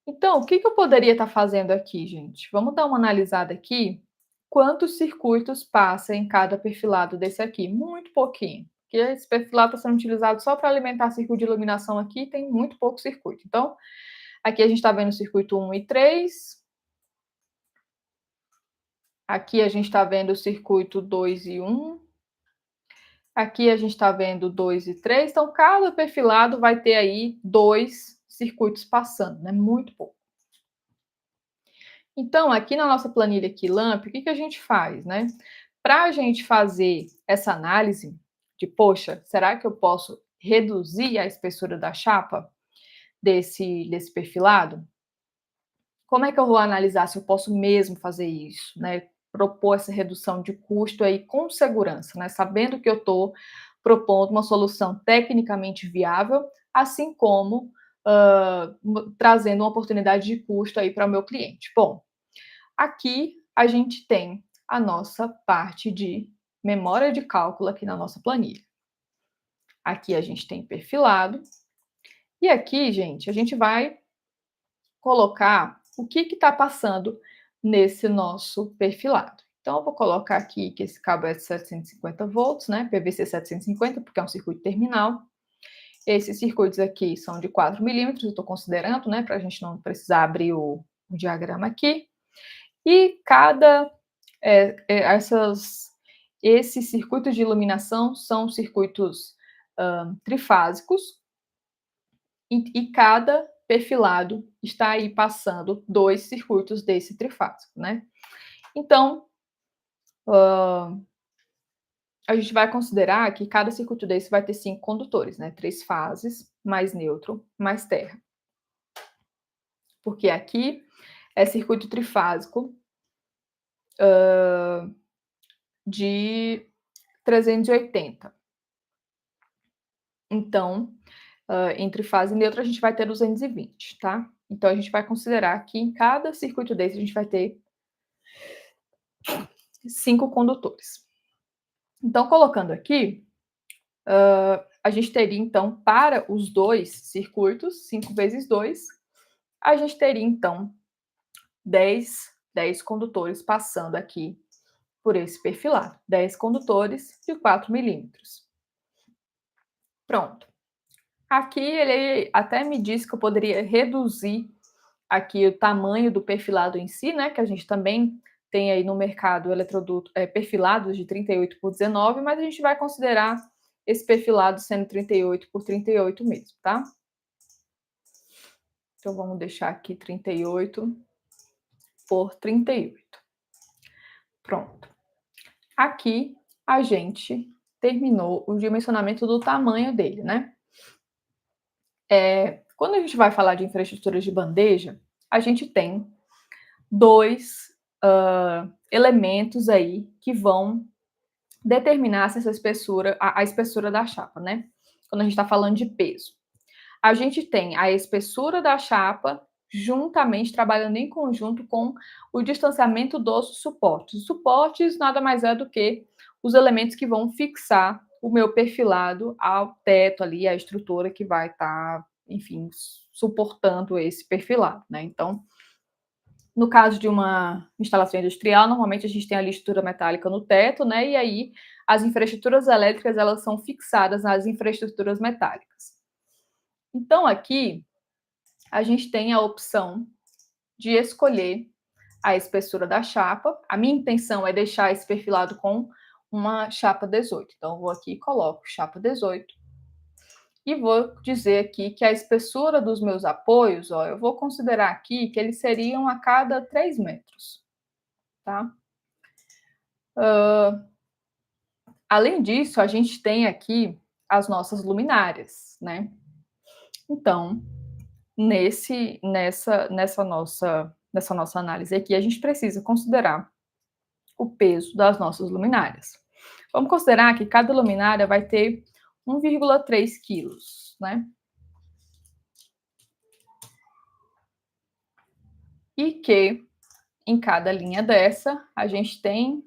Então, o que eu poderia estar fazendo aqui, gente? Vamos dar uma analisada aqui. Quantos circuitos passa em cada perfilado desse aqui? Muito pouquinho. Porque esse perfilado está sendo utilizado só para alimentar circuito de iluminação aqui, tem muito pouco circuito. Então, aqui a gente está vendo o circuito 1 e 3. Aqui a gente está vendo o circuito 2 e 1. Aqui a gente está vendo 2 e 3. Então, cada perfilado vai ter aí 2 circuitos passando, né? Muito pouco. Então, aqui na nossa planilha Keylamp, o que a gente faz, né? Para a gente fazer essa análise de, poxa, será que eu posso reduzir a espessura da chapa desse perfilado? Como é que eu vou analisar se eu posso mesmo fazer isso, né? Propor essa redução de custo aí com segurança, né? Sabendo que eu estou propondo uma solução tecnicamente viável, assim como trazendo uma oportunidade de custo aí para o meu cliente. Bom, aqui a gente tem a nossa parte de memória de cálculo aqui na nossa planilha. Aqui a gente tem perfilado. E aqui, gente, a gente vai colocar o que está passando nesse nosso perfilado. Então, eu vou colocar aqui que esse cabo é de 750 volts, né? PVC 750, porque é um circuito terminal. Esses circuitos aqui são de 4 milímetros, eu estou considerando, né? Para a gente não precisar abrir o diagrama aqui. E esses circuitos de iluminação são circuitos trifásicos, e cada perfilado está aí passando 2 circuitos desse trifásico, né? Então, a gente vai considerar que cada circuito desse vai ter 5 condutores, né? 3 fases, mais neutro, mais terra. porque aqui é circuito trifásico de 380. Então, entre fase neutra, a gente vai ter 220, tá? Então, a gente vai considerar que em cada circuito desse, a gente vai ter 5 condutores. Então, colocando aqui, a gente teria, então, para os dois circuitos, 5 vezes 2, a gente teria, então, 10 condutores passando aqui por esse perfilado. 10 condutores de 4 milímetros. Pronto. Aqui ele até me disse que eu poderia reduzir aqui o tamanho do perfilado em si, né? Que a gente também tem aí no mercado eletroduto, perfilados de 38 por 19, mas a gente vai considerar esse perfilado sendo 38 por 38 mesmo, tá? Então vamos deixar aqui 38 por 38. Pronto. Aqui a gente terminou o dimensionamento do tamanho dele, né? Quando a gente vai falar de infraestruturas de bandeja, a gente tem dois elementos aí que vão determinar se essa espessura, a espessura da chapa, né? Quando a gente está falando de peso. A gente tem a espessura da chapa juntamente, trabalhando em conjunto com o distanciamento dos suportes. Os suportes nada mais é do que os elementos que vão fixar o meu perfilado ao teto ali, a estrutura que vai estar, enfim, suportando esse perfilado, né? Então, no caso de uma instalação industrial, normalmente a gente tem a estrutura metálica no teto, né? E aí as infraestruturas elétricas, elas são fixadas nas infraestruturas metálicas. Então, aqui a gente tem a opção de escolher a espessura da chapa. A minha intenção é deixar esse perfilado com uma chapa 18. Então, eu vou aqui e coloco chapa 18. E vou dizer aqui que a espessura dos meus apoios, ó, eu vou considerar aqui que eles seriam a cada 3 metros, tá? Além disso, a gente tem aqui as nossas luminárias, né? Então, nessa nossa análise aqui, a gente precisa considerar o peso das nossas luminárias. Vamos considerar que cada luminária vai ter 1,3 quilos, né? E que em cada linha dessa, a gente tem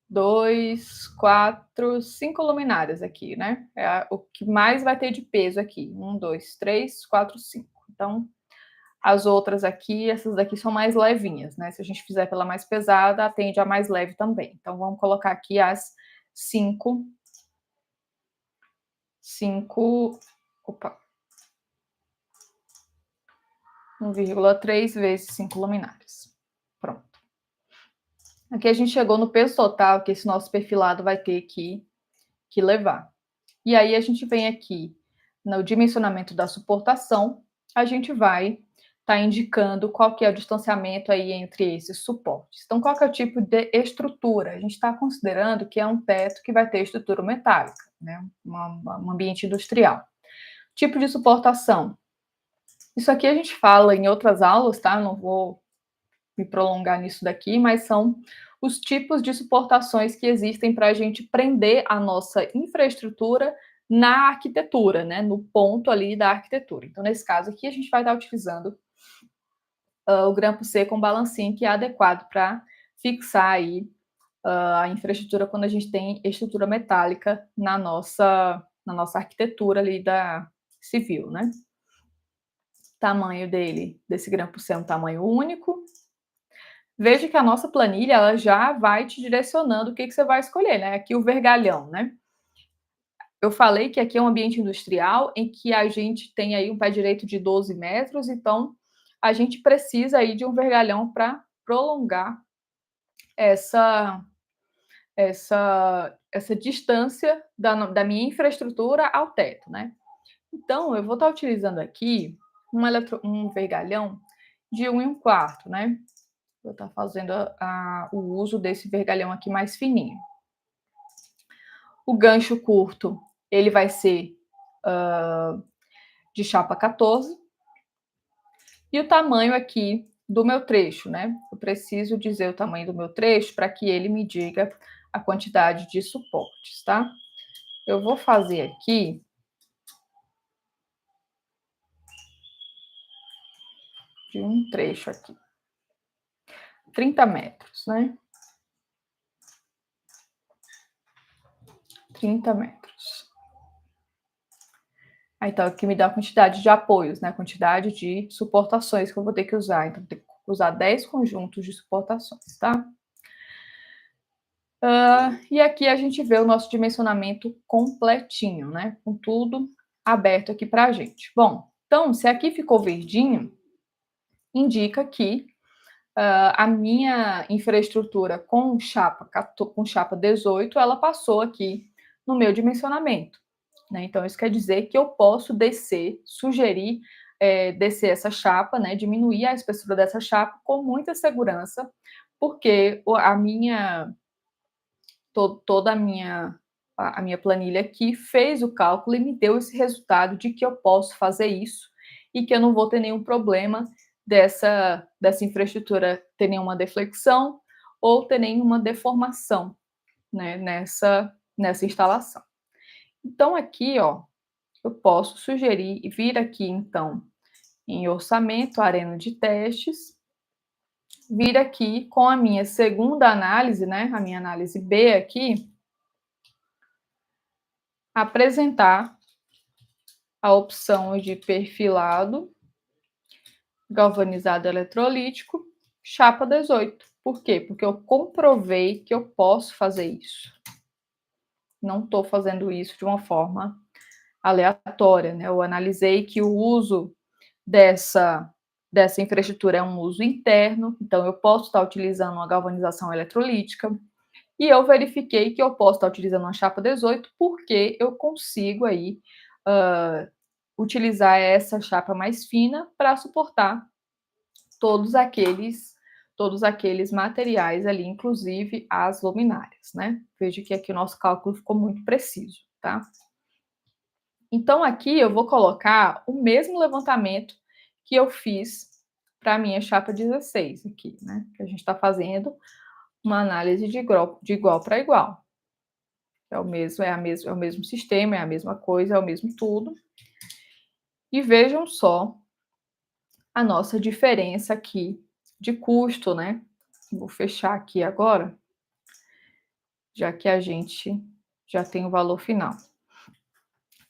2, 4, 5 luminárias aqui, né? É o que mais vai ter de peso aqui. 1, 2, 3, 4, 5. Então, as outras aqui, essas daqui são mais levinhas, né? Se a gente fizer pela mais pesada, atende a mais leve também. Então, vamos colocar aqui as 5. 1,3 vezes 5 luminárias. Pronto. Aqui a gente chegou no peso total que esse nosso perfilado vai ter que levar. E aí a gente vem aqui no dimensionamento da suportação, a gente vai estar indicando qual que é o distanciamento aí entre esses suportes. Então, qual que é o tipo de estrutura? A gente está considerando que é um teto que vai ter estrutura metálica, né? Um ambiente industrial. Tipo de suportação. Isso aqui a gente fala em outras aulas, tá? Não vou me prolongar nisso daqui, mas são os tipos de suportações que existem para a gente prender a nossa infraestrutura na arquitetura, né? No ponto ali da arquitetura. Então, nesse caso aqui, a gente vai estar utilizando o grampo C com balancinho, que é adequado para fixar aí a infraestrutura quando a gente tem estrutura metálica na nossa arquitetura ali da civil, né? Tamanho desse grampo C é um tamanho único. Veja que a nossa planilha ela já vai te direcionando o que você vai escolher, né? Aqui o vergalhão, né? Eu falei que aqui é um ambiente industrial em que a gente tem aí um pé direito de 12 metros, então a gente precisa aí de um vergalhão para prolongar essa, essa distância da minha infraestrutura ao teto, né? Então, eu vou estar utilizando aqui um vergalhão de 1,25, né? Vou estar fazendo o uso desse vergalhão aqui mais fininho. O gancho curto, ele vai ser de chapa 14. E o tamanho aqui do meu trecho, né? Eu preciso dizer o tamanho do meu trecho para que ele me diga a quantidade de suportes, tá? Eu vou fazer aqui de um trecho aqui. 30 metros, né? 30 metros. Então, aqui me dá a quantidade de apoios, né? A quantidade de suportações que eu vou ter que usar. Então, tem que usar 10 conjuntos de suportações, tá? E aqui a gente vê o nosso dimensionamento completinho, né? Com tudo aberto aqui pra gente. Bom, então, se aqui ficou verdinho, indica que a minha infraestrutura com chapa 18, ela passou aqui no meu dimensionamento, né? Então, isso quer dizer que eu posso sugerir descer essa chapa, né? Diminuir a espessura dessa chapa com muita segurança, porque toda a minha planilha aqui fez o cálculo e me deu esse resultado de que eu posso fazer isso e que eu não vou ter nenhum problema dessa infraestrutura ter nenhuma deflexão ou ter nenhuma deformação, né, nessa instalação. Então, aqui, ó, eu posso sugerir e vir aqui, então, em orçamento, arena de testes, vir aqui com a minha segunda análise, né, a minha análise B aqui, apresentar a opção de perfilado, galvanizado eletrolítico, chapa 18. Por quê? Porque eu comprovei que eu posso fazer isso. Não estou fazendo isso de uma forma aleatória, né? Eu analisei que o uso dessa infraestrutura é um uso interno, então eu posso estar utilizando uma galvanização eletrolítica, e eu verifiquei que eu posso estar utilizando uma chapa 18 porque eu consigo aí utilizar essa chapa mais fina para suportar todos aqueles materiais ali, inclusive as luminárias, né? Veja que aqui o nosso cálculo ficou muito preciso, tá? Então, aqui eu vou colocar o mesmo levantamento que eu fiz para a minha chapa 16 aqui, né? Que a gente está fazendo uma análise de igual para igual. É o mesmo sistema, é a mesma coisa, é o mesmo tudo. E vejam só a nossa diferença aqui de custo, né? Vou fechar aqui agora, já que a gente já tem o valor final.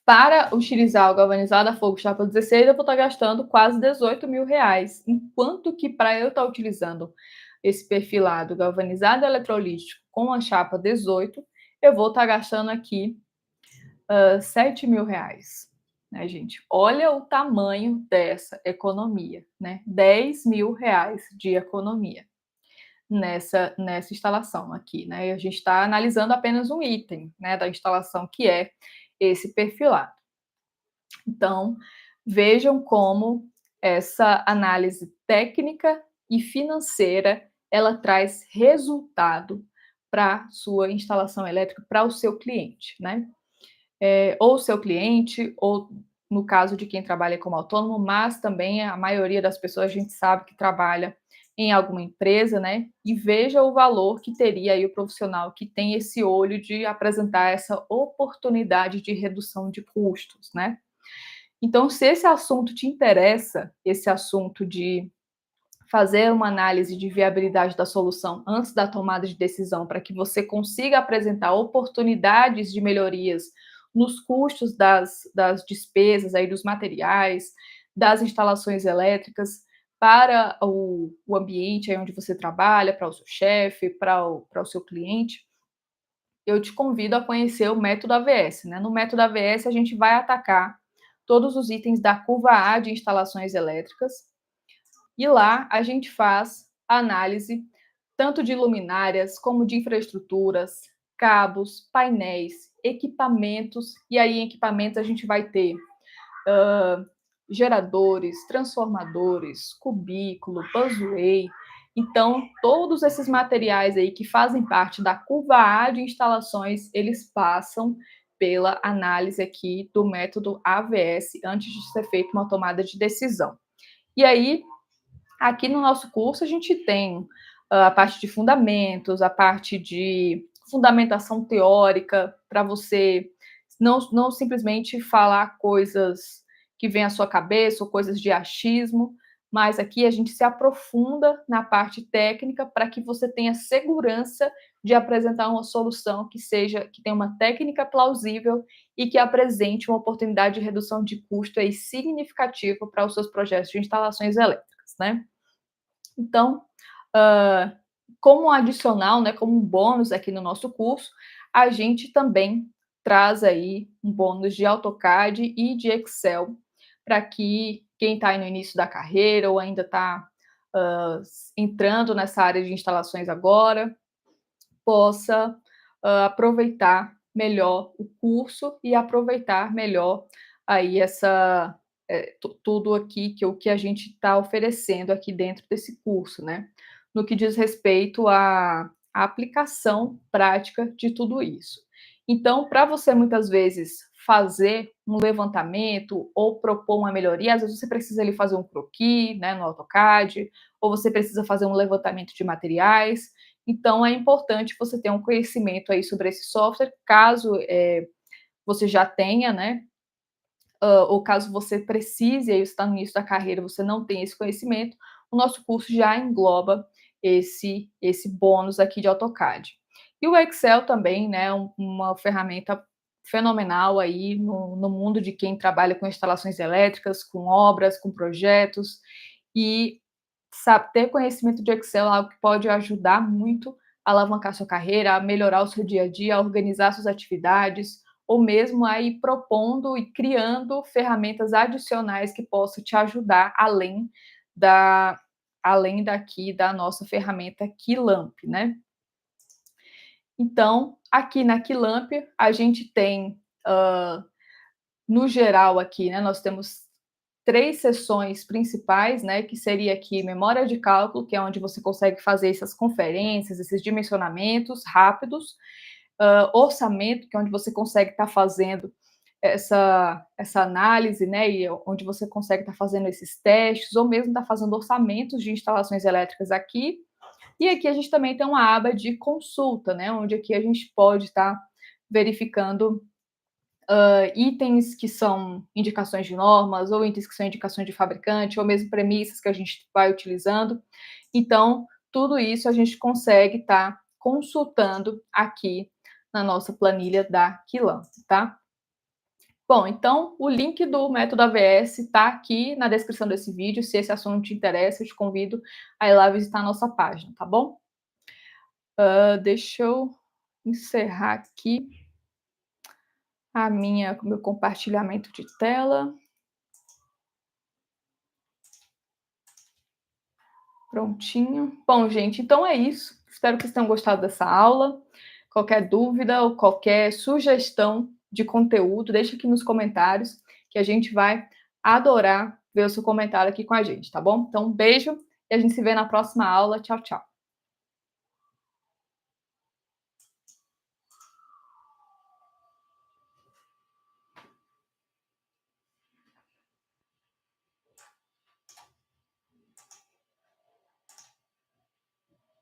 Para utilizar o galvanizado a fogo chapa 16, eu vou estar gastando quase R$18.000, enquanto que para eu estar utilizando esse perfilado galvanizado eletrolítico com a chapa 18, eu vou estar gastando aqui R$7.000, né, gente? Olha o tamanho dessa economia, né? R$10.000 de economia nessa instalação aqui, né? E a gente está analisando apenas um item, né, da instalação, que é esse perfilado. Então, vejam como essa análise técnica e financeira, ela traz resultado para sua instalação elétrica, para o seu cliente, né? Ou o seu cliente, ou no caso de quem trabalha como autônomo, mas também a maioria das pessoas a gente sabe que trabalha em alguma empresa, né? E veja o valor que teria aí o profissional que tem esse olho de apresentar essa oportunidade de redução de custos, né? Então, se esse assunto te interessa, esse assunto de fazer uma análise de viabilidade da solução antes da tomada de decisão, para que você consiga apresentar oportunidades de melhorias nos custos das despesas aí dos materiais, das instalações elétricas, para o ambiente aí onde você trabalha, para o seu chefe, para o seu cliente, eu te convido a conhecer o método AVS, né? No método AVS, a gente vai atacar todos os itens da curva A de instalações elétricas, e lá a gente faz a análise tanto de luminárias como de infraestruturas, cabos, painéis, equipamentos, e aí em equipamentos a gente vai ter geradores, transformadores, cubículo, busway. Então, todos esses materiais aí que fazem parte da curva A de instalações, eles passam pela análise aqui do método AVS antes de ser feita uma tomada de decisão. E aí, Aqui no nosso curso a gente tem a parte de fundamentos, a parte de fundamentação teórica, para você não simplesmente falar coisas que vêm à sua cabeça ou coisas de achismo, mas aqui a gente se aprofunda na parte técnica para que você tenha segurança de apresentar uma solução que tenha uma técnica plausível e que apresente uma oportunidade de redução de custo aí significativa para os seus projetos de instalações elétricas, né? Então, hã, como um adicional, né, como um bônus aqui no nosso curso, a gente também traz aí um bônus de AutoCAD e de Excel, para que quem está aí no início da carreira ou ainda está entrando nessa área de instalações agora, possa aproveitar melhor o curso e aproveitar melhor aí tudo aqui o que a gente está oferecendo aqui dentro desse curso, né? No que diz respeito à aplicação prática de tudo isso. Então, para você muitas vezes fazer um levantamento ou propor uma melhoria, às vezes você precisa ali fazer um croquis, né, no AutoCAD, ou você precisa fazer um levantamento de materiais. Então, é importante você ter um conhecimento aí sobre esse software, caso você já tenha, né? Ou caso você precise, aí você está no início da carreira, você não tem esse conhecimento, o nosso curso já engloba esse bônus aqui de AutoCAD. E o Excel também, né, uma ferramenta fenomenal aí no mundo de quem trabalha com instalações elétricas, com obras, com projetos, e sabe, ter conhecimento de Excel é algo que pode ajudar muito a alavancar sua carreira, a melhorar o seu dia a dia, a organizar suas atividades, ou mesmo a ir propondo e criando ferramentas adicionais que possam te ajudar da além daqui da nossa ferramenta Keylamp, né. Então, aqui na Keylamp, a gente tem, no geral aqui, né, nós temos 3 sessões principais, né, que seria aqui memória de cálculo, que é onde você consegue fazer essas conferências, esses dimensionamentos rápidos, orçamento, que é onde você consegue estar fazendo essa análise, né, e onde você consegue estar fazendo esses testes, ou mesmo estar fazendo orçamentos de instalações elétricas aqui. E aqui a gente também tem uma aba de consulta, né, onde aqui a gente pode estar verificando itens que são indicações de normas, ou itens que são indicações de fabricante, ou mesmo premissas que a gente vai utilizando. Então, tudo isso a gente consegue estar consultando aqui na nossa planilha da Quilan, tá? Bom, então o link do método AVS está aqui na descrição desse vídeo. Se esse assunto te interessa, eu te convido a ir lá visitar a nossa página, tá bom? Deixa eu encerrar aqui o meu compartilhamento de tela. Prontinho. Bom, gente, então é isso. Espero que vocês tenham gostado dessa aula. Qualquer dúvida ou qualquer sugestão de conteúdo, deixa aqui nos comentários, que a gente vai adorar ver o seu comentário aqui com a gente, tá bom? Então, um beijo e a gente se vê na próxima aula. Tchau, tchau.